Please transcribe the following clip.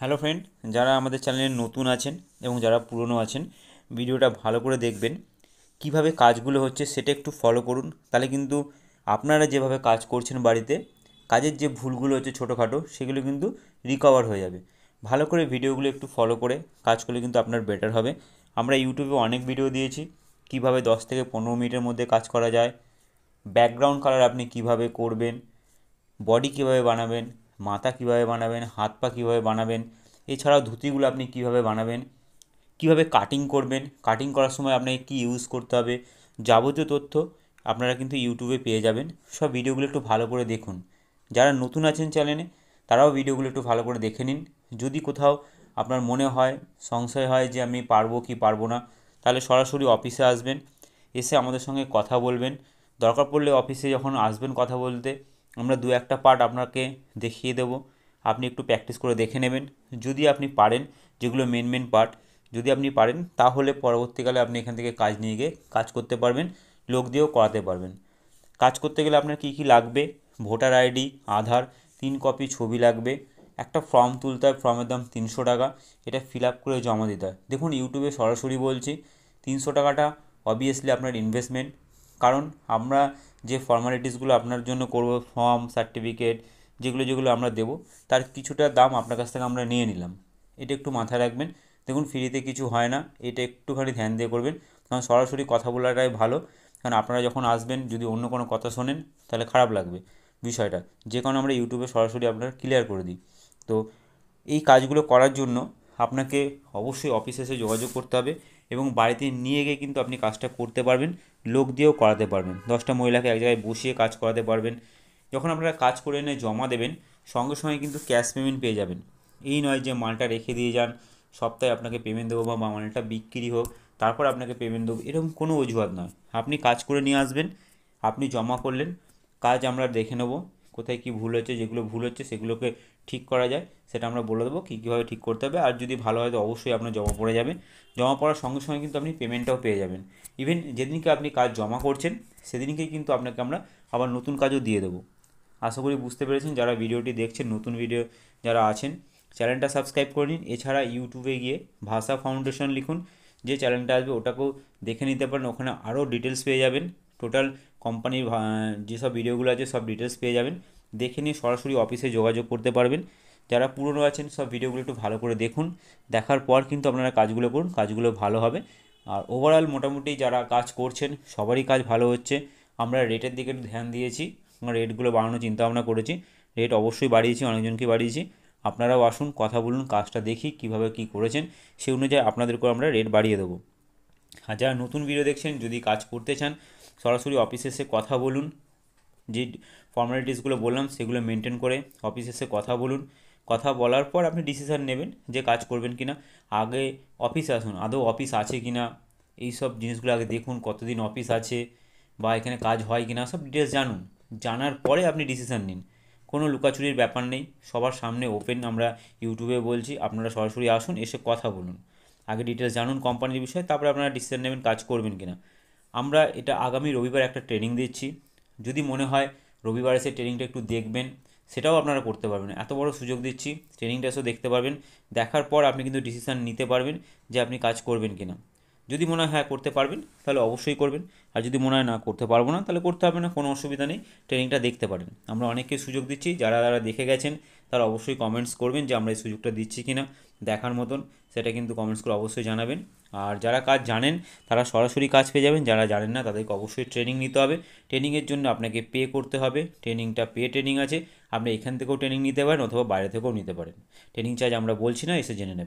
Hello friend, যারা আমাদের চ্যানেলে নতুন আছেন এবং যারা পুরনো আছেন, ভিডিওটা ভালো করে দেখবেন। কিভাবে কাজগুলো হচ্ছে সেটা একটু ফলো করুন, তাহলে কিন্তু আপনারা যেভাবে কাজ করছেন বাড়িতে, কাজের যে ভুলগুলো হচ্ছে ছোটোখাটো, সেগুলো কিন্তু রিকভার হয়ে যাবে। ভালো করে ভিডিওগুলো একটু ফলো করে কাজ করলে কিন্তু আপনার বেটার হবে। আমরা ইউটিউবে অনেক ভিডিও দিয়েছি, কিভাবে 10 থেকে 15 মিনিটের মধ্যে কাজ করা যায়, ব্যাকগ্রাউন্ড কালার আপনি কিভাবে করবেন, বডি কীভাবে বানাবেন, মাথা কীভাবে বানাবেন, হাত পা কীভাবে বানাবেন, এছাড়াও ধুতিগুলো আপনি কীভাবে বানাবেন, কীভাবে কাটিং করবেন, কাটিং করার সময় আপনাকে কী ইউজ করতে হবে, যাবতীয় তথ্য আপনারা কিন্তু ইউটিউবে পেয়ে যাবেন। সব ভিডিওগুলো একটু ভালো করে দেখুন। যারা নতুন আছেন চ্যানেলে, তারাও ভিডিওগুলো একটু ভালো করে দেখে নিন। যদি কোথাও আপনার মনে হয়, সংশয় হয় যে আমি পারবো কি পারবো না, তাহলে সরাসরি অফিসে আসবেন, এসে আমাদের সঙ্গে কথা বলবেন। দরকার পড়লে অফিসে যখন আসবেন কথা বলতে, আমরা দু একটা পার্ট আপনাকে দেখিয়ে দেবো, আপনি একটু প্র্যাকটিস করে দেখে নেবেন। যদি আপনি পারেন, যেগুলো মেন মেন পার্ট যদি আপনি পারেন, তাহলে পরবর্তীকালে আপনি এখান থেকে কাজ নিয়ে গিয়ে কাজ করতে পারবেন, লোক দিয়েও করাতে পারবেন। কাজ করতে গেলে আপনার কী কী লাগবে: ভোটার আইডি, আধার, 3 কপি ছবি লাগবে, একটা ফর্ম তুলতে হয়, ফর্মের দাম 300 টাকা, এটা ফিল আপ করে জমা দিতে হয়। দেখুন, ইউটিউবে সরাসরি বলছি, 300 টাকাটা অবভিয়াসলি আপনার ইনভেস্টমেন্ট। কারণ আমরা যে ফর্মালিটিসগুলো আপনার জন্য করব, ফর্ম, সার্টিফিকেট, যেগুলো যেগুলো আমরা দেবো, তার কিছুটা দাম আপনার কাছ থেকে আমরা নিয়ে নিলাম। এটা একটু মাথায় রাখবেন। দেখুন, ফ্রিতে কিছু হয় না, এটা একটুখানি ধ্যান দিয়ে করবেন। কারণ সরাসরি কথা বলাটাই ভালো। কারণ আপনারা যখন আসবেন, যদি অন্য কোনো কথা শোনেন, তাহলে খারাপ লাগবে বিষয়টা। যে কারণে আমরা ইউটিউবে সরাসরি আপনার ক্লিয়ার করে দিই। তো এই কাজগুলো করার জন্য আপনাকে অবশ্যই অফিসে এসে যোগাযোগ করতে হবে, এবং বাড়িতে নিয়ে গিয়ে কিন্তু আপনি কাজটা করতে পারবেন, লোক দিয়েও করাতে পারবেন। 10টা মহিলাকে এক জায়গায় বসিয়ে কাজ করাতে পারবেন। যখন আপনারা কাজ করে এনে জমা দেবেন, সঙ্গে সঙ্গে কিন্তু ক্যাশ পেমেন্ট পেয়ে যাবেন। এই নয় যে মালটা রেখে দিয়ে যান, সপ্তাহে আপনাকে পেমেন্ট দেবো, বা মালটা বিক্রি হোক তারপর আপনাকে পেমেন্ট দেবো, এরকম কোনো অজুহাত নয়। আপনি কাজ করে নিয়ে আসবেন, আপনি জমা করলেন, কাজ আমরা দেখে নেব, কোথায় কী ভুল হচ্ছে, যেগুলো ভুল হচ্ছে সেগুলোকে ঠিক করা যায় সেটা আমরা বলে দেবো, কী কীভাবে ঠিক করতে হবে। আর যদি ভালো হয় তো অবশ্যই আপনার জমা পড়ে যাবে। জমা পড়ার সঙ্গে সঙ্গে কিন্তু আপনি পেমেন্টটাও পেয়ে যাবেন। ইভেন যেদিনকে আপনি কাজ জমা করছেন, সেদিনকেই কিন্তু আপনাকে আমরা আবার নতুন কাজও দিয়ে দেবো। আশা করি বুঝতে পেরেছেন। যারা ভিডিওটি দেখছেন, নতুন ভিডিও যারা আছেন, চ্যানেলটা সাবস্ক্রাইব করে নিন। এছাড়া ইউটিউবে গিয়ে ভাষা ফাউন্ডেশন লিখুন, যে চ্যানেলটা আসবে ওটাকেও দেখে নিতে পারেন। ওখানে আরও ডিটেলস পেয়ে যাবেন, টোটাল কোম্পানির যেসব ভিডিওগুলো আছে সব ডিটেলস পেয়ে যাবেন। দেখে নিয়ে সরাসরি অফিসে যোগাযোগ করতে পারবেন। যারা পুরনো আছেন, সব ভিডিওগুলো একটু ভালো করে দেখুন, দেখার পর কিন্তু আপনারা কাজগুলো করুন, কাজগুলো ভালো হবে। আর ওভারঅল মোটামুটি যারা কাজ করছেন সবারই কাজ ভালো হচ্ছে। আমরা রেটের দিকে একটু ধ্যান দিয়েছি, আমরা রেটগুলো বাড়ানোর চিন্তাভাবনা করেছি, রেট অবশ্যই বাড়িয়েছি, অনেকজনকে বাড়িয়েছি। আপনারাও আসুন, কথা বলুন, কাজটা দেখি কীভাবে কী করেছেন, সেই অনুযায়ী আপনাদেরকেও আমরা রেট বাড়িয়ে দেবো। আর যারা নতুন ভিডিও দেখছেন, যদি কাজ করতে চান, সরাসরি অফিসে এসে কথা বলুন। যে ফর্মালিটিসগুলো বললাম সেগুলো মেনটেন করে অফিসে এসে কথা বলুন। কথা বলার পর আপনি ডিসিশান নেবেন যে কাজ করবেন কি না। আগে অফিসে আসুন, আদৌ অফিস আছে কি না এই সব জিনিসগুলো আগে দেখুন, কতদিন অফিস আছে বা এখানে কাজ হয় কি না, সব ডিটেলস জানুন। জানার পরে আপনি ডিসিশান নিন। কোনো লুকাচুরির ব্যাপার নেই, সবার সামনে ওপেন আমরা ইউটিউবে বলছি, আপনারা সরাসরি আসুন, এসে কথা বলুন। আগে ডিটেলস জানুন কোম্পানির বিষয়ে, তারপরে আপনারা ডিসিশন নেবেন কাজ করবেন কি না। আমরা এটা আগামী রবিবার একটা ট্রেনিং দিচ্ছি। যদি মনে হয় রবিবার এসে ট্রেনিংটা একটু দেখবেন, সেটাও আপনারা করতে পারবেন। এত বড় সুযোগ দিচ্ছি, ট্রেনিংটা এসেও দেখতে পারবেন। দেখার পর আপনি কিন্তু ডিসিশান নিতে পারবেন যে আপনি কাজ করবেন কি না। যদি মনে হয় হ্যাঁ করতে পারবেন, তাহলে অবশ্যই করবেন। আর যদি মনে হয় না করতে পারবো না, তাহলে করতে হবে না, কোনো অসুবিধা নেই, ট্রেনিংটা দেখতে পারেন। আমরা অনেককে সুযোগ দিচ্ছি, যারা যারা দেখে গেছেন তারা অবশ্যই কমেন্টস করবেন যে আমরা এই সুযোগটা দিচ্ছি কি না দেখার মতন, সেটা কিন্তু কমেন্টস করে অবশ্যই জানাবেন। আর যারা কাজ জানেন তারা সরাসরি কাজ পেয়ে যাবেন, যারা জানেন না তাদেরকে অবশ্যই ট্রেনিং নিতে হবে। ট্রেনিংয়ের জন্য আপনাকে পে করতে হবে, ট্রেনিংটা পে ট্রেনিং আছে। আপনি এখান থেকেও ট্রেনিং নিতে পারেন অথবা বাইরে থেকেও নিতে পারেন। ট্রেনিং চার্জ আমরা বলছি না, এসে জেনে নেবেন।